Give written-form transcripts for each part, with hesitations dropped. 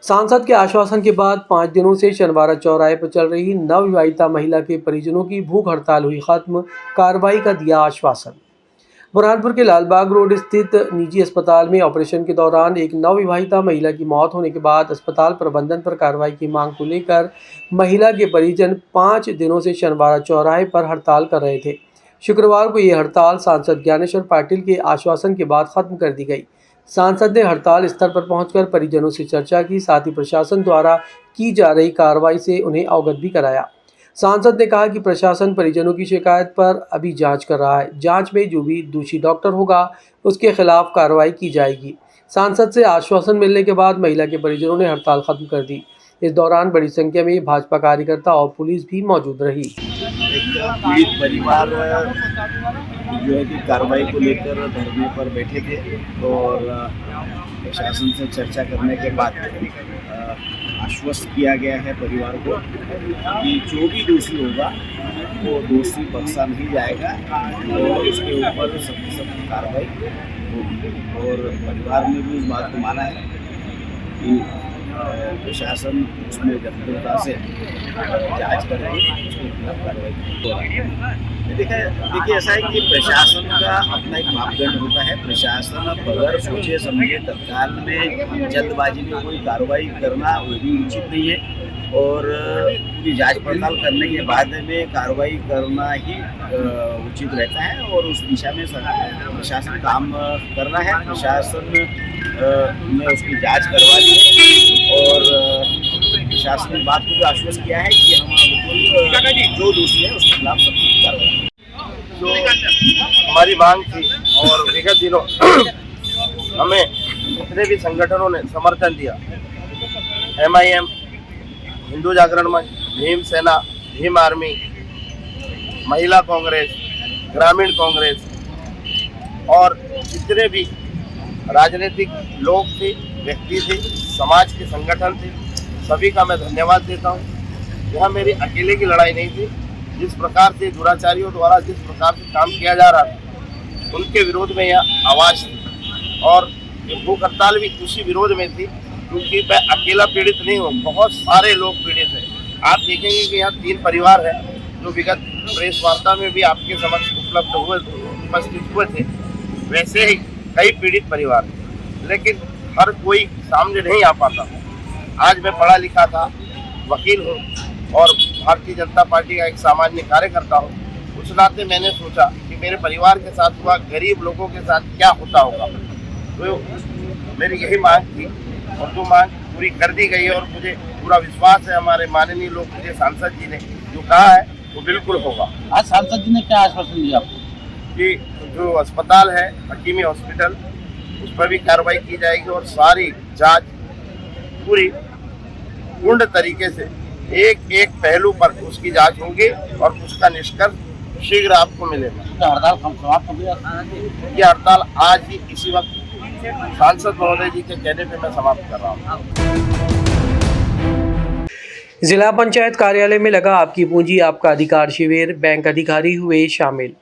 सांसद के आश्वासन के बाद 5 दिनों से शनिवार चौराहे पर चल रही नवविवाहिता महिला के परिजनों की भूख हड़ताल हुई खत्म, कार्रवाई का दिया आश्वासन। बुरहानपुर के लालबाग रोड स्थित निजी अस्पताल में ऑपरेशन के दौरान एक नवविवाहिता महिला की मौत होने के बाद अस्पताल प्रबंधन पर कार्रवाई की मांग को लेकर महिला के परिजन 5 दिनों से शनिवार चौराहे पर हड़ताल कर रहे थे। शुक्रवार को ये हड़ताल सांसद ज्ञानेश्वर पाटिल के आश्वासन के बाद खत्म कर दी गई। सांसद ने हड़ताल स्थल पर पहुंचकर परिजनों से चर्चा की, साथ ही प्रशासन द्वारा की जा रही कार्रवाई से उन्हें अवगत भी कराया। सांसद ने कहा कि प्रशासन परिजनों की शिकायत पर अभी जांच कर रहा है। जांच में जो भी दोषी डॉक्टर होगा उसके खिलाफ कार्रवाई की जाएगी। सांसद से आश्वासन मिलने के बाद महिला के परिजनों ने हड़ताल खत्म कर दी। इस दौरान बड़ी संख्या में भाजपा कार्यकर्ता और पुलिस भी मौजूद रही। एक पीड़ित परिवार जो है कि कार्रवाई को लेकर धरने पर बैठे थे और प्रशासन से चर्चा करने के बाद आश्वस्त किया गया है परिवार को कि जो भी दोषी होगा वो दोषी बख्शा नहीं जाएगा और उसके ऊपर सख्त कार्रवाई होगी। और परिवार ने भी उस बात को माना है कि प्रशासन उसमें गंभीरता से जांच करके उसके खिलाफ कार्रवाई। देखिए ऐसा है कि प्रशासन का अपना एक मापदंड होता है। प्रशासन बगैर सोचे समझे तत्काल में जल्दबाजी में कोई कार्रवाई करना वो भी उचित नहीं है और पूरी जांच पड़ताल करने के बाद में कार्रवाई करना ही उचित रहता है और उस दिशा में प्रशासन काम कर रहा है। प्रशासन ने उसकी जांच करवा ली है और प्रशासन ने बात को भी आश्वस्त किया है कि हम बिल्कुल जो दोषी है उसके खिलाफ सख्त कार्रवाई। जो हमारी मांग थी और विगत दिनों हमें जितने भी संगठनों ने समर्थन दिया, MIM, हिंदू जागरण मंच, भीम सेना, भीम आर्मी, महिला कांग्रेस, ग्रामीण कांग्रेस और जितने भी राजनीतिक लोग थे, व्यक्ति थे, समाज के संगठन थे, सभी का मैं धन्यवाद देता हूँ। यह मेरी अकेले की लड़ाई नहीं थी। जिस प्रकार से दुराचारियों द्वारा जिस प्रकार से काम किया जा रहा था उनके विरोध में यह आवाज़ थी और ये भूख हड़ताल भी उसी विरोध में थी क्योंकि मैं अकेला पीड़ित नहीं हूँ, बहुत सारे लोग पीड़ित हैं। आप देखेंगे कि यहाँ 3 परिवार हैं जो विगत प्रेस वार्ता में भी आपके समक्ष उपस्थित हुए थे। वैसे ही कई पीड़ित परिवार हैं लेकिन हर कोई सामने नहीं आ पाता। आज मैं पढ़ा लिखा था, वकील हूँ और भारतीय जनता पार्टी का एक सामान्य कार्यकर्ता हूँ। उस नाते मैंने सोचा कि मेरे परिवार के साथ हुआ गरीब लोगों के साथ क्या होता होगा। तो मेरी यही मांग थी और जो मांग पूरी कर दी गई है और मुझे पूरा विश्वास है हमारे माननीय लोकप्रिय सांसद जी ने जो कहा है वो बिल्कुल होगा। आज सांसद जी ने क्या आश्वासन दिया आपको? कि जो अस्पताल है हकीमी हॉस्पिटल उस पर भी कार्रवाई की जाएगी और सारी जांच पूरी पूर्ण तरीके से एक एक पहलू पर उसकी जांच होगी और उसका निष्कर्ष शीघ्र आपको मिलेगा। हड़ताल समाप्त हो गया? ये हड़ताल आज ही इसी वक्त सांसद महोदय जी के कहने पे मैं समाप्त कर रहा हूँ। जिला पंचायत कार्यालय में लगा आपकी पूंजी आपका अधिकार शिविर, बैंक अधिकारी हुए शामिल।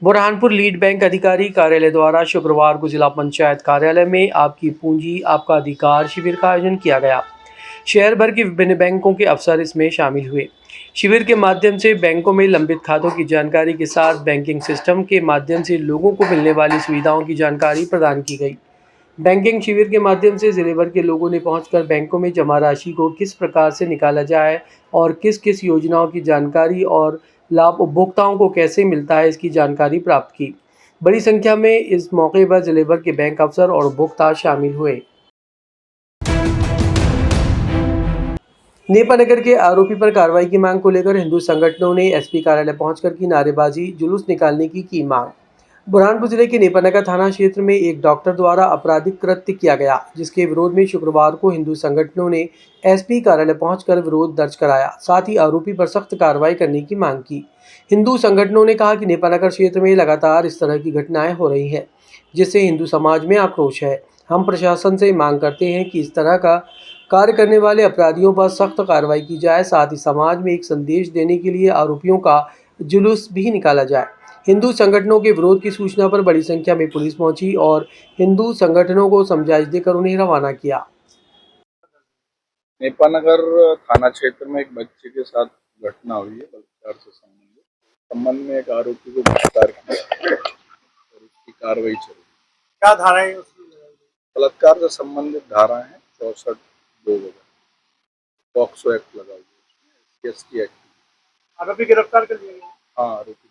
बुरहानपुर लीड बैंक अधिकारी कार्यालय द्वारा शुक्रवार को जिला पंचायत कार्यालय में आपकी पूंजी आपका अधिकार शिविर का आयोजन किया गया। शहर भर के विभिन्न बैंकों के अफसर इसमें शामिल हुए। शिविर के माध्यम से बैंकों में लंबित खातों की जानकारी के साथ बैंकिंग सिस्टम के माध्यम से लोगों को मिलने वाली सुविधाओं की जानकारी प्रदान की गई। बैंकिंग शिविर के माध्यम से जिले भर के लोगों ने पहुंचकर बैंकों में जमा राशि को किस प्रकार से निकाला जाए और किस किस योजनाओं की जानकारी और लाभ उपभोक्ताओं को कैसे मिलता है इसकी जानकारी प्राप्त की। बड़ी संख्या में इस मौके पर जिले भर के बैंक अफसर और उपभोक्ता शामिल हुए। नेपानगर के आरोपी पर कार्रवाई की मांग को लेकर हिंदू संगठनों ने एसपी कार्यालय पहुंचकर की नारेबाजी, जुलूस निकालने की मांग। बुरहानपुर जिले के नेपानगर थाना क्षेत्र में एक डॉक्टर द्वारा आपराधिक कृत्य किया गया, जिसके विरोध में शुक्रवार को हिंदू संगठनों ने एसपी कार्यालय पहुंचकर विरोध दर्ज कराया, साथ ही आरोपी पर सख्त कार्रवाई करने की मांग की। हिंदू संगठनों ने कहा कि नेपानगर क्षेत्र में लगातार इस तरह की घटनाएं हो रही हैं, जिससे हिंदू समाज में आक्रोश है। हम प्रशासन से मांग करते हैं कि इस तरह का कार्य करने वाले अपराधियों पर सख्त कार्रवाई की जाए, साथ ही समाज में एक संदेश देने के लिए आरोपियों का जुलूस भी निकाला जाए। हिंदू संगठनों के विरोध की सूचना पर बड़ी संख्या में पुलिस पहुंची और हिंदू संगठनों को समझाइश देकर उन्हें रवाना किया। नेपानगर थाना क्षेत्र में एक बच्चे के साथ घटना हुई है बलात्कार से संबंध में एक आरोपी को गिरफ्तार किया है और उसकी कार्रवाई चल रही है। क्या धाराएं उसमें लगाई गई? बलात्कार से संबंधित धारा है 64(2) वगैरह, पॉक्सो एक्ट लगा हुआ है, SC ST एक्ट। आरोपी गिरफ्तार कर लिया गया। हाँ, आरोपी